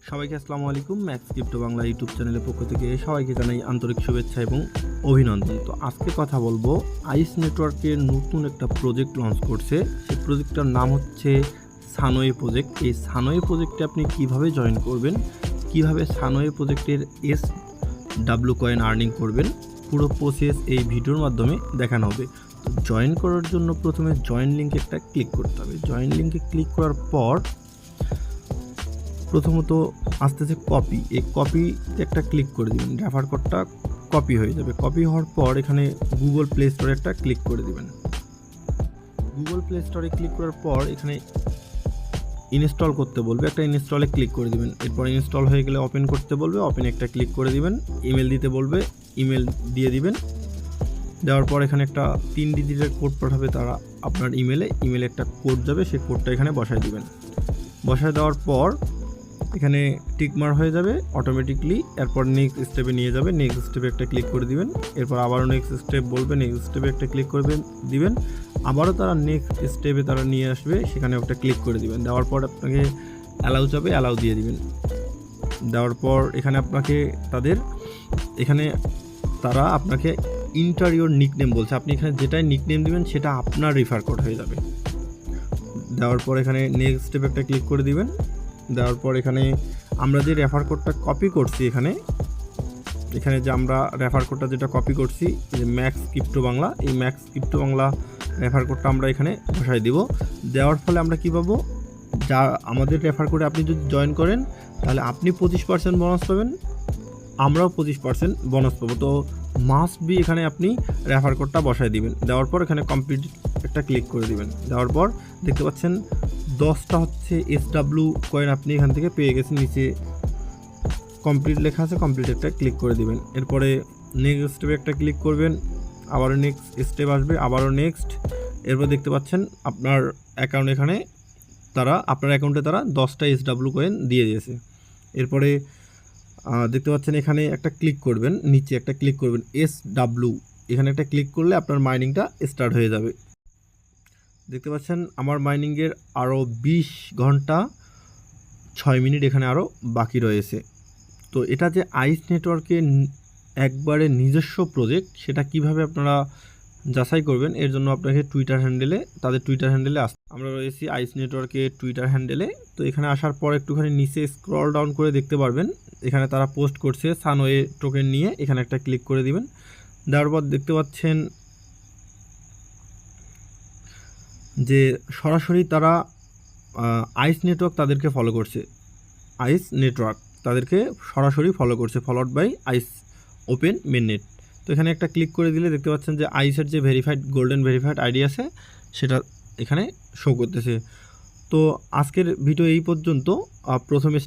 সবাইকে আসসালামু আলাইকুম। ম্যাক্স ক্রিপ্টো বাংলা ইউটিউব চ্যানেলের পক্ষ থেকে সবাইকে জানাই আন্তরিক শুভেচ্ছা এবং অভিনন্দন। তো আজকে কথা বলবো আইস নেটওয়ার্কের নতুন একটা প্রজেক্ট লঞ্চ করছে। সেই প্রজেক্টটার নাম হচ্ছে সানওয়ে প্রজেক্ট। এই সানওয়ে প্রজেক্টে আপনি কিভাবে জয়েন করবেন, কিভাবে সানওয়ে প্রজেক্টের SW কয়েন আর্নিং করবেন, পুরো প্রসেস এই ভিডিওর মাধ্যমে দেখানো হবে। তো জয়েন করার জন্য প্রথমে জয়েন লিঙ্কে একটা ক্লিক করতে হবে। জয়েন লিঙ্কে ক্লিক করার পর প্রথমত আসতেছে কপি, এই কপিতে একটা ক্লিক করে দিবেন, রেফার কোডটা কপি হয়ে যাবে। কপি হওয়ার পর এখানে গুগল প্লে স্টোরে একটা ক্লিক করে দিবেন। গুগল প্লে স্টোরে ক্লিক করার পর এখানে ইনস্টল করতে বলবে, একটা ইনস্টলে ক্লিক করে দিবেন। এরপর ইনস্টল হয়ে গেলে ওপেন করতে বলবে, ওপেন একটা ক্লিক করে দিবেন। ইমেল দিতে বলবে, ইমেল দিয়ে দিবেন। দেওয়ার পর এখানে একটা 3 ডিজিটের কোড পাঠাবে তারা আপনার ইমেলে একটা কোড যাবে, সেই কোডটা এখানে বসায় দিবেন। বসায় দেওয়ার পর এখানে টিকমার হয়ে যাবে অটোমেটিকলি। এরপর নেক্সট স্টেপে নিয়ে যাবে, নেক্সট স্টেপে একটা ক্লিক করে দিবেন। এরপর আবারও নেক্সট স্টেপ বলবে, নেক্সট স্টেপে একটা ক্লিক করবেন দিবেন। আবারও তারা নেক্সট স্টেপে তারা নিয়ে আসবে, সেখানে একটা ক্লিক করে দিবেন। দেওয়ার পর আপনাকে অ্যালাউ যাবে, অ্যালাউ দিয়ে দিবেন। দেওয়ার পর এখানে আপনাকে তারা আপনাকে ইন্টারিওর নিকনেম বলছে, আপনি এখানে যেটাই নিকনেম দিবেন সেটা আপনার রেফার কোড হয়ে যাবে। দেওয়ার পর এখানে নেক্সট স্টেপে একটা ক্লিক করে দিবেন। দেওয়ার পর এখানে আমরা যে রেফার কোডটা কপি করছি, এখানে যে আমরা রেফার কোডটা যেটা কপি করছি, যে ম্যাক্স ক্রিপ্টো বাংলা, এই ম্যাক্স ক্রিপ্টো বাংলা রেফার কোডটা আমরা এখানে বসাই দিব। দেওয়ার ফলে আমরা কী পাবো, যা আমাদের রেফার কোডে আপনি যদি জয়েন করেন তাহলে আপনি 25% বোনাস পাবেন, আমরাও 25% বোনাস পাবো। তো মাস্ট বি এখানে আপনি রেফার কোডটা বসাই দিবেন। দেওয়ার পর এখানে কমপ্লিট একটা ক্লিক করে দিবেন। দেওয়ার পর দেখতে পাচ্ছেন 10টা হচ্ছে SW কয়েন আপনি এখান থেকে পেয়ে গেছেন। নিচে কমপ্লিট লেখা আছে, কমপ্লিট একটা ক্লিক করে দিবেন। এরপরে নেক্সট স্টেপে একটা ক্লিক করবেন, আবারও নেক্সট স্টেপ আসবে, আবারও নেক্সট। এরপর দেখতে পাচ্ছেন আপনার আপনার অ্যাকাউন্টে তারা 10টা SW কয়েন দিয়ে দিয়েছে। এরপরে দেখতে পাচ্ছেন এখানে একটা ক্লিক করবেন, নিচে একটা ক্লিক করবেন SW, এখানে একটা ক্লিক করলে আপনার মাইনিংটা স্টার্ট হয়ে যাবে। দেখতে পাচ্ছেন আমার মাইনিংয়ের আরও 20 ঘন্টা 6 মিনিট এখানে আরও বাকি রয়েছে। তো এটা যে আইস নেটওয়ার্কের একবারে নিজস্ব প্রজেক্ট, সেটা কিভাবে আপনারা যাচাই করবেন, এর জন্য আপনাকে তাদের টুইটার হ্যান্ডেলে আমরা রয়েছি আইস নেটওয়ার্কের টুইটার হ্যান্ডেলে। তো এখানে আসার পর একটুখানি নিচে স্ক্রল ডাউন করে দেখতে পারবেন, এখানে তারা পোস্ট করছে সানওয়ে টোকেন নিয়ে, এখানে একটা ক্লিক করে দিবেন। দেওয়ার পর দেখতে পাচ্ছেন যে সরাসরি তারা আইস নেটওয়ার্ক তাদেরকে ফলো করছে, সরাসরি ফলো করছে, ফলোড বাই আইস ওপেন মেননেট। তো এখানে একটা ক্লিক করে দিলে দেখতে পাচ্ছেন যে আইসের যে গোল্ডেন ভেরিফাইড আইডি আছে সেটা এখানে শো করতেছে। তো আজকের ভিডিও এই পর্যন্ত। প্রথমে